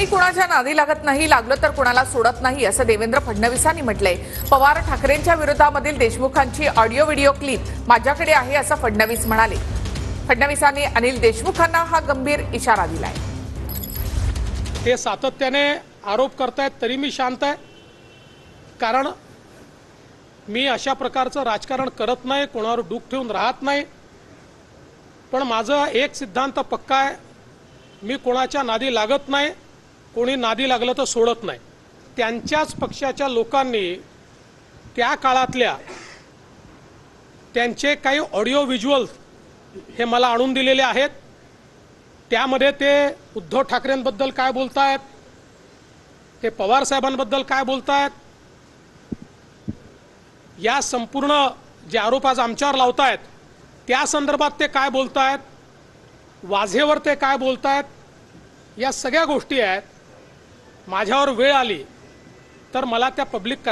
मी कुणाच्या नादी लागत नाही, लागलो तर कुणाला सोडत नाही असं देवेंद्र फडणवीसांनी म्हटलंय। पवार ठाकरेंच्या विरोधामधील देशमुखांची ऑडिओ व्हिडिओ क्लिप माझ्याकडे आहे असं फडणवीस म्हणाले। फडणवीसांनी अनिल देशमुखांना हा गंभीर इशारा दिलाय। ते सातत्याने आरोप करतायत तरी मी शांत आहे, कारण मी अशा प्रकारचं राजकारण करत नाही, कोणावर डूक ठेवून राहत नाही। पण माझा एक सिद्धांत पक्का आहे, मी कोणाच्या नादी लागत नाही, कोणी नादी लागलं तर सोडत नाही। त्यांच्याच पक्षाच्या लोकांनी त्या काळातल्या त्यांचे काही ऑडिओ व्हिज्युअल्स हे मला आणून दिलेले आहेत। त्यामध्ये ते उद्धव ठाकरेंबद्दल काय बोलतायत, ते पवार साहेबांबद्दल काय बोलतायत, या संपूर्ण जे आरोप आज आमच्यावर लावतायत त्या संदर्भात ते काय बोलतायत, वाझेवर ते काय बोलतायत, या सगळ्या गोष्टी आहेत। माझ्यावर वेळ आली तर मला त्या पब्लिक